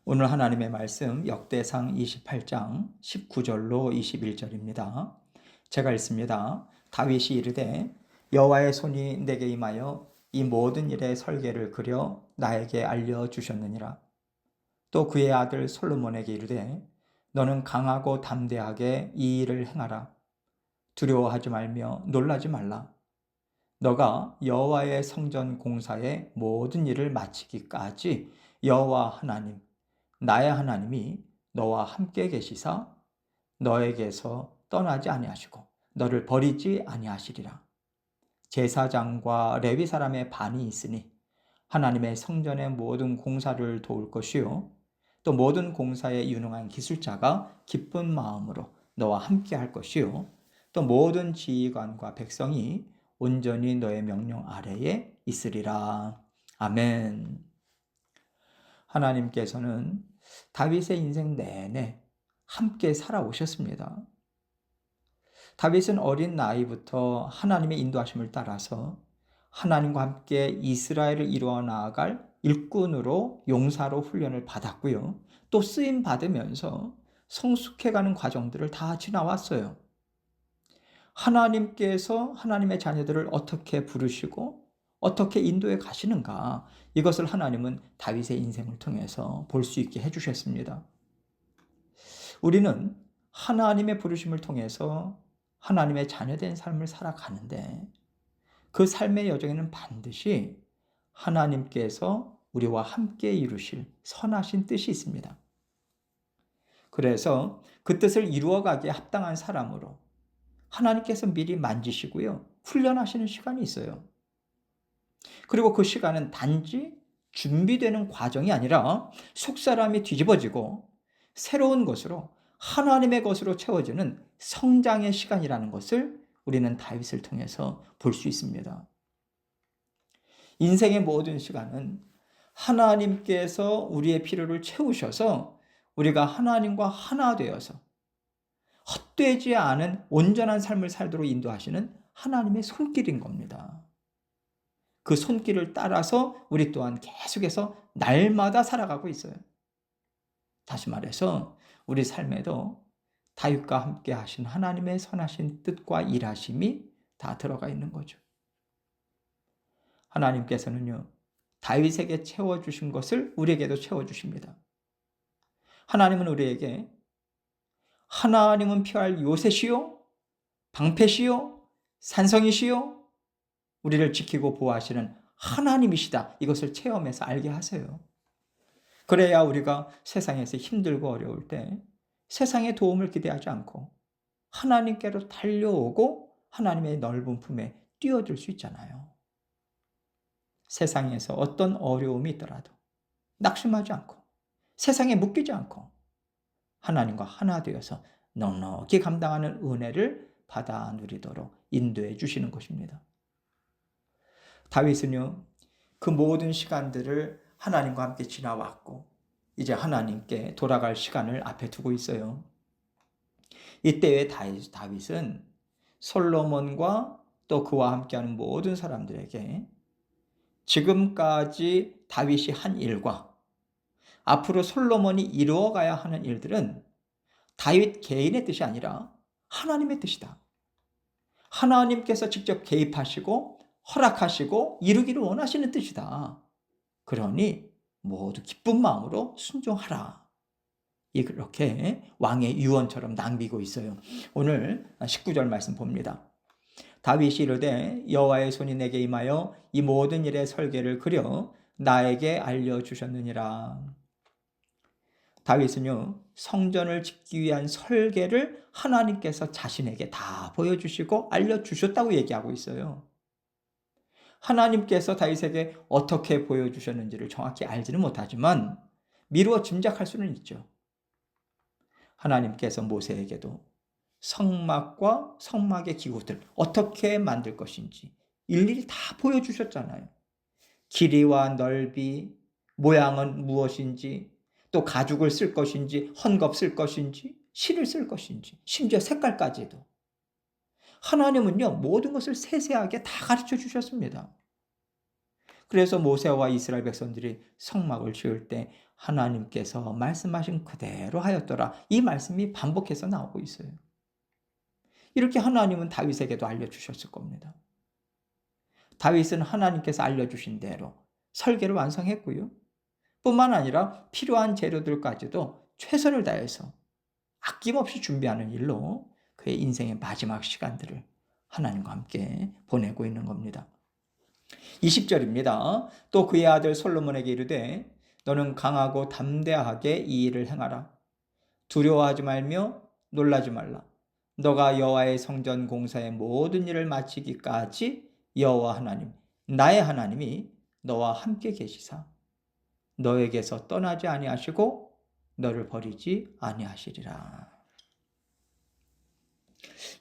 오늘 하나님의 말씀 역대상 28장 19절로 21절입니다. 제가 읽습니다. 다윗이 이르되 여호와의 손이 내게 임하여 이 모든 일의 설계를 그려 나에게 알려주셨느니라. 또 그의 아들 솔로몬에게 이르되 너는 강하고 담대하게 이 일을 행하라. 두려워하지 말며 놀라지 말라. 너가 여호와의 성전 공사의 모든 일을 마치기까지 여호와 하나님 나의 하나님이 너와 함께 계시사 너에게서 떠나지 아니하시고 너를 버리지 아니하시리라. 제사장과 레위 사람의 반이 있으니 하나님의 성전의 모든 공사를 도울 것이요 또 모든 공사에 유능한 기술자가 기쁜 마음으로 너와 함께 할 것이요 또 모든 지휘관과 백성이 온전히 너의 명령 아래에 있으리라. 아멘. 하나님께서는 다윗의 인생 내내 함께 살아오셨습니다. 다윗은 어린 나이부터 하나님의 인도하심을 따라서 하나님과 함께 이스라엘을 이루어 나아갈 일꾼으로 용사로 훈련을 받았고요. 또 쓰임 받으면서 성숙해가는 과정들을 다 지나왔어요. 하나님께서 하나님의 자녀들을 어떻게 부르시고 어떻게 인도해 가시는가, 이것을 하나님은 다윗의 인생을 통해서 볼 수 있게 해주셨습니다. 우리는 하나님의 부르심을 통해서 하나님의 자녀된 삶을 살아가는데 그 삶의 여정에는 반드시 하나님께서 우리와 함께 이루실 선하신 뜻이 있습니다. 그래서 그 뜻을 이루어가기에 합당한 사람으로 하나님께서 미리 만지시고요, 훈련하시는 시간이 있어요. 그리고 그 시간은 단지 준비되는 과정이 아니라 속사람이 뒤집어지고 새로운 것으로 하나님의 것으로 채워지는 성장의 시간이라는 것을 우리는 다윗을 통해서 볼 수 있습니다. 인생의 모든 시간은 하나님께서 우리의 필요를 채우셔서 우리가 하나님과 하나 되어서 헛되지 않은 온전한 삶을 살도록 인도하시는 하나님의 손길인 겁니다. 그 손길을 따라서 우리 또한 계속해서 날마다 살아가고 있어요. 다시 말해서 우리 삶에도 다윗과 함께 하신 하나님의 선하신 뜻과 일하심이 다 들어가 있는 거죠. 하나님께서는요, 다윗에게 채워주신 것을 우리에게도 채워주십니다. 하나님은 우리에게 하나님은 피할 요새시요 방패시요 산성이시요 우리를 지키고 보호하시는 하나님이시다, 이것을 체험해서 알게 하세요. 그래야 우리가 세상에서 힘들고 어려울 때 세상의 도움을 기대하지 않고 하나님께로 달려오고 하나님의 넓은 품에 뛰어들 수 있잖아요. 세상에서 어떤 어려움이 있더라도 낙심하지 않고 세상에 묶이지 않고 하나님과 하나 되어서 넉넉히 감당하는 은혜를 받아 누리도록 인도해 주시는 것입니다. 다윗은요, 그 모든 시간들을 하나님과 함께 지나왔고 이제 하나님께 돌아갈 시간을 앞에 두고 있어요. 이때의 다윗은 솔로몬과 또 그와 함께하는 모든 사람들에게 지금까지 다윗이 한 일과 앞으로 솔로몬이 이루어가야 하는 일들은 다윗 개인의 뜻이 아니라 하나님의 뜻이다. 하나님께서 직접 개입하시고 허락하시고 이루기를 원하시는 뜻이다. 그러니 모두 기쁜 마음으로 순종하라. 이렇게 왕의 유언처럼 남기고 있어요. 오늘 19절 말씀 봅니다. 다윗이 이르되 여호와의 손이 내게 임하여 이 모든 일의 설계를 그려 나에게 알려주셨느니라. 다윗은요, 성전을 짓기 위한 설계를 하나님께서 자신에게 다 보여주시고 알려주셨다고 얘기하고 있어요. 하나님께서 다윗에게 어떻게 보여주셨는지를 정확히 알지는 못하지만 미루어 짐작할 수는 있죠. 하나님께서 모세에게도 성막과 성막의 기구들 어떻게 만들 것인지 일일이 다 보여주셨잖아요. 길이와 넓이, 모양은 무엇인지, 또 가죽을 쓸 것인지, 헝겊 쓸 것인지, 실을 쓸 것인지, 심지어 색깔까지도. 하나님은요, 모든 것을 세세하게 다 가르쳐 주셨습니다. 그래서 모세와 이스라엘 백성들이 성막을 지을 때 하나님께서 말씀하신 그대로 하였더라. 이 말씀이 반복해서 나오고 있어요. 이렇게 하나님은 다윗에게도 알려주셨을 겁니다. 다윗은 하나님께서 알려주신 대로 설계를 완성했고요. 뿐만 아니라 필요한 재료들까지도 최선을 다해서 아낌없이 준비하는 일로 그의 인생의 마지막 시간들을 하나님과 함께 보내고 있는 겁니다. 20절입니다. 또 그의 아들 솔로몬에게 이르되 너는 강하고 담대하게 이 일을 행하라. 두려워하지 말며 놀라지 말라. 너가 여호와의 성전 공사의 모든 일을 마치기까지 여호와 하나님, 나의 하나님이 너와 함께 계시사 너에게서 떠나지 아니하시고 너를 버리지 아니하시리라.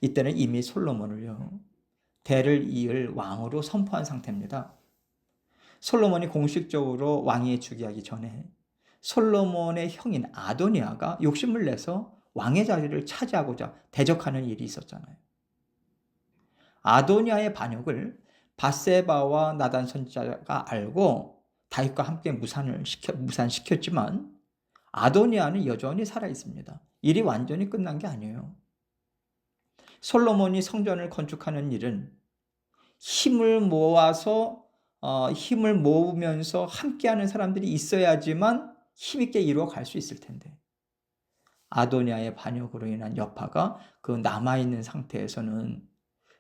이때는 이미 솔로몬을요, 대를 이을 왕으로 선포한 상태입니다. 솔로몬이 공식적으로 왕위에 즉위하기 전에 솔로몬의 형인 아도니아가 욕심을 내서 왕의 자리를 차지하고자 대적하는 일이 있었잖아요. 아도니아의 반역을 밧세바와 나단 선지자가 알고 다윗과 함께 무산시켰지만 아도니아는 여전히 살아 있습니다. 일이 완전히 끝난 게 아니에요. 솔로몬이 성전을 건축하는 일은 힘을 모으면서 함께하는 사람들이 있어야지만 힘있게 이루어 갈 수 있을 텐데 아도니아의 반역으로 인한 여파가 그 남아있는 상태에서는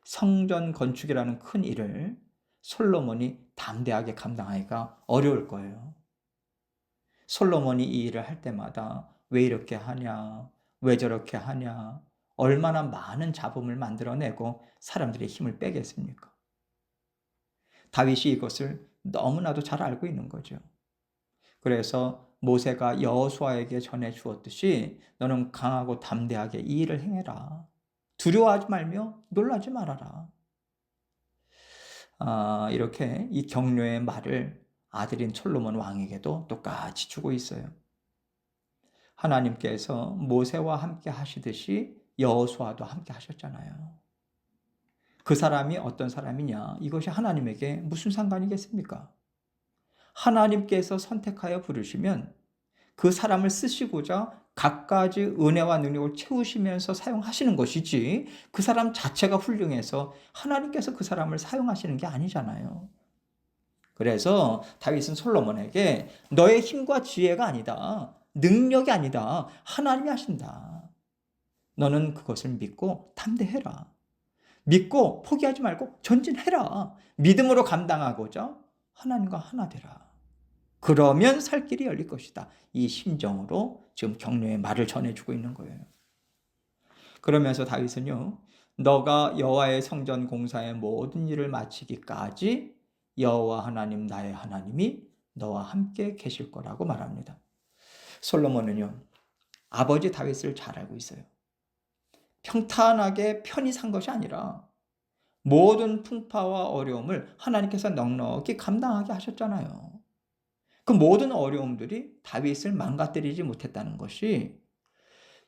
성전 건축이라는 큰 일을 솔로몬이 담대하게 감당하기가 어려울 거예요. 솔로몬이 이 일을 할 때마다 왜 이렇게 하냐, 왜 저렇게 하냐, 얼마나 많은 잡음을 만들어내고 사람들의 힘을 빼겠습니까? 다윗이 이것을 너무나도 잘 알고 있는 거죠. 그래서 모세가 여호수아에게 전해 주었듯이 너는 강하고 담대하게 이 일을 행해라. 두려워하지 말며 놀라지 말아라. 이렇게 이 격려의 말을 아들인 솔로몬 왕에게도 똑같이 주고 있어요. 하나님께서 모세와 함께 하시듯이 여호수아도 함께 하셨잖아요. 그 사람이 어떤 사람이냐? 이것이 하나님에게 무슨 상관이겠습니까? 하나님께서 선택하여 부르시면 그 사람을 쓰시고자 갖가지 은혜와 능력을 채우시면서 사용하시는 것이지 그 사람 자체가 훌륭해서 하나님께서 그 사람을 사용하시는 게 아니잖아요. 그래서 다윗은 솔로몬에게 너의 힘과 지혜가 아니다. 능력이 아니다. 하나님이 하신다. 너는 그것을 믿고 담대해라. 믿고 포기하지 말고 전진해라. 믿음으로 감당하고자 하나님과 하나 되라. 그러면 살 길이 열릴 것이다. 이 심정으로 지금 격려의 말을 전해주고 있는 거예요. 그러면서 다윗은요, 너가 여호와의 성전 공사의 모든 일을 마치기까지 여호와 하나님 나의 하나님이 너와 함께 계실 거라고 말합니다. 솔로몬은요, 아버지 다윗을 잘 알고 있어요. 평탄하게 편히 산 것이 아니라 모든 풍파와 어려움을 하나님께서 넉넉히 감당하게 하셨잖아요. 그 모든 어려움들이 다윗을 망가뜨리지 못했다는 것이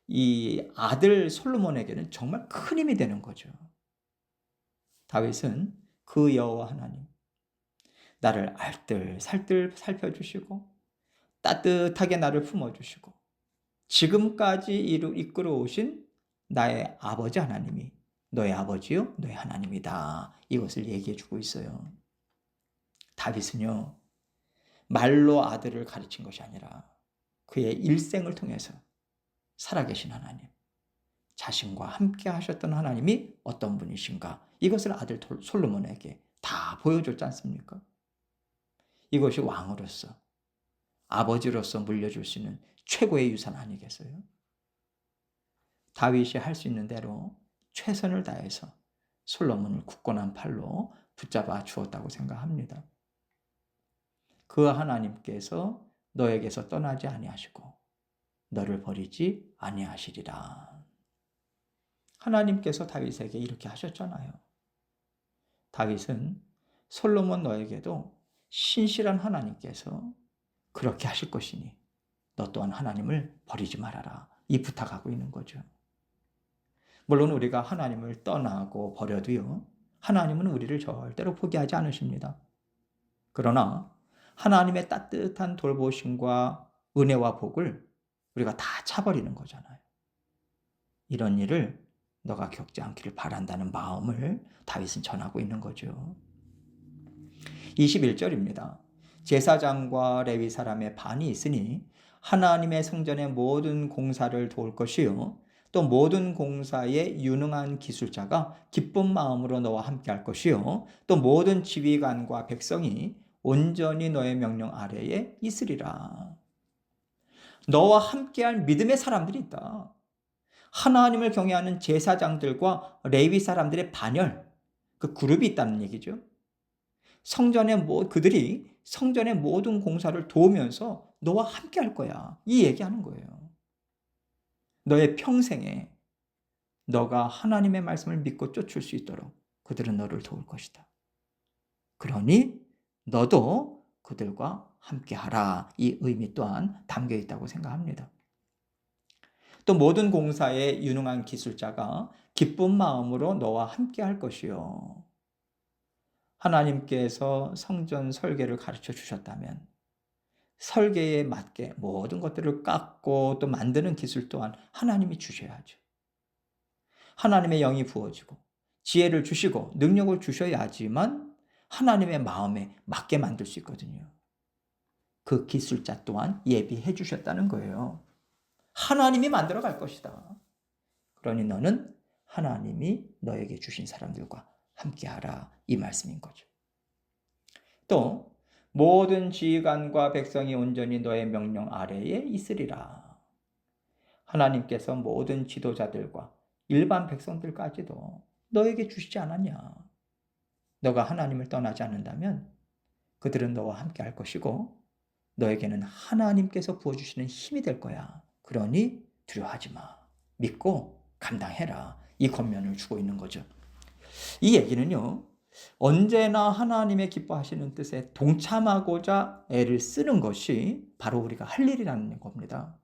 이 아들 솔로몬에게는 정말 큰 힘이 되는 거죠. 다윗은 그 여호와 하나님, 나를 알뜰살뜰 살펴주시고 따뜻하게 나를 품어주시고 지금까지 이끌어 오신 나의 아버지 하나님이 너의 아버지요 너의 하나님이다. 이것을 얘기해 주고 있어요. 다윗은요, 말로 아들을 가르친 것이 아니라 그의 일생을 통해서 살아계신 하나님, 자신과 함께 하셨던 하나님이 어떤 분이신가, 이것을 아들 솔로몬에게 다 보여줬지 않습니까? 이것이 왕으로서, 아버지로서 물려줄 수 있는 최고의 유산 아니겠어요? 다윗이 할 수 있는 대로 최선을 다해서 솔로몬을 굳건한 팔로 붙잡아 주었다고 생각합니다. 그 하나님께서 너에게서 떠나지 아니하시고 너를 버리지 아니하시리라. 하나님께서 다윗에게 이렇게 하셨잖아요. 다윗은 솔로몬 너에게도 신실한 하나님께서 그렇게 하실 것이니 너 또한 하나님을 버리지 말아라. 이 부탁하고 있는 거죠. 물론 우리가 하나님을 떠나고 버려도요, 하나님은 우리를 절대로 포기하지 않으십니다. 그러나 하나님의 따뜻한 돌보심과 은혜와 복을 우리가 다 차버리는 거잖아요. 이런 일을 너가 겪지 않기를 바란다는 마음을 다윗은 전하고 있는 거죠. 21절입니다. 제사장과 레위 사람의 반이 있으니 하나님의 성전의 모든 공사를 도울 것이요 또 모든 공사에 유능한 기술자가 기쁜 마음으로 너와 함께 할 것이요 또 모든 지휘관과 백성이 온전히 너의 명령 아래에 있으리라. 너와 함께할 믿음의 사람들이 있다. 하나님을 경외하는 제사장들과 레위 사람들의 반열, 그 그룹이 있다는 얘기죠. 그들이 성전의 모든 공사를 도우면서 너와 함께 할 거야. 이 얘기하는 거예요. 너의 평생에 너가 하나님의 말씀을 믿고 쫓을 수 있도록 그들은 너를 도울 것이다. 그러니 너도 그들과 함께 하라. 이 의미 또한 담겨 있다고 생각합니다. 또 모든 공사에 유능한 기술자가 기쁜 마음으로 너와 함께 할 것이요. 하나님께서 성전 설계를 가르쳐 주셨다면 설계에 맞게 모든 것들을 깎고 또 만드는 기술 또한 하나님이 주셔야죠. 하나님의 영이 부어지고 지혜를 주시고 능력을 주셔야지만 하나님의 마음에 맞게 만들 수 있거든요. 그 기술자 또한 예비해 주셨다는 거예요. 하나님이 만들어 갈 것이다. 그러니 너는 하나님이 너에게 주신 사람들과 함께하라 이 말씀인 거죠. 또 모든 지휘관과 백성이 온전히 너의 명령 아래에 있으리라. 하나님께서 모든 지도자들과 일반 백성들까지도 너에게 주시지 않았냐. 너가 하나님을 떠나지 않는다면 그들은 너와 함께 할 것이고 너에게는 하나님께서 부어주시는 힘이 될 거야. 그러니 두려워하지 마. 믿고 감당해라. 이 권면을 주고 있는 거죠. 이 얘기는요. 언제나 하나님의 기뻐하시는 뜻에 동참하고자 애를 쓰는 것이 바로 우리가 할 일이라는 겁니다.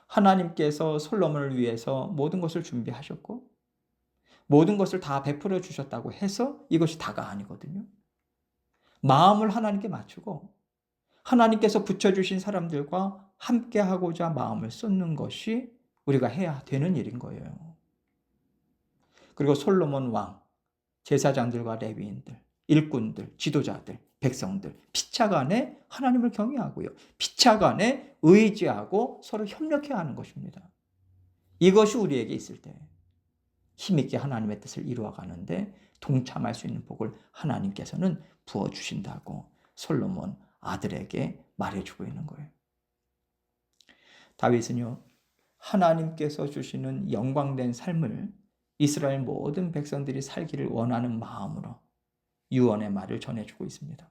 하나님께서 솔로몬을 위해서 모든 것을 준비하셨고 모든 것을 다 베풀어 주셨다고 해서 이것이 다가 아니거든요. 마음을 하나님께 맞추고 하나님께서 붙여주신 사람들과 함께하고자 마음을 쏟는 것이 우리가 해야 되는 일인 거예요. 그리고 솔로몬 왕, 제사장들과 레위인들, 일꾼들, 지도자들, 백성들 피차간에 하나님을 경외하고요. 피차간에 의지하고 서로 협력해야 하는 것입니다. 이것이 우리에게 있을 때 힘있게 하나님의 뜻을 이루어가는데 동참할 수 있는 복을 하나님께서는 부어주신다고 솔로몬 아들에게 말해주고 있는 거예요. 다윗은요, 하나님께서 주시는 영광된 삶을 이스라엘 모든 백성들이 살기를 원하는 마음으로 유언의 말을 전해주고 있습니다.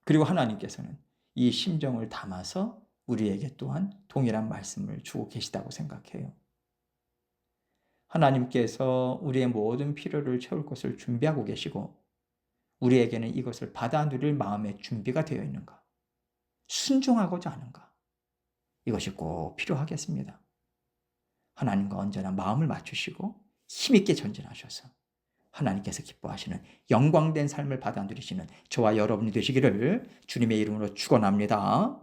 그리고 하나님께서는 이 심정을 담아서 우리에게 또한 동일한 말씀을 주고 계시다고 생각해요. 하나님께서 우리의 모든 필요를 채울 것을 준비하고 계시고 우리에게는 이것을 받아 누릴 마음의 준비가 되어 있는가? 순종하고자 하는가? 이것이 꼭 필요하겠습니다. 하나님과 언제나 마음을 맞추시고 힘있게 전진하셔서 하나님께서 기뻐하시는 영광된 삶을 받아 누리시는 저와 여러분이 되시기를 주님의 이름으로 축원합니다.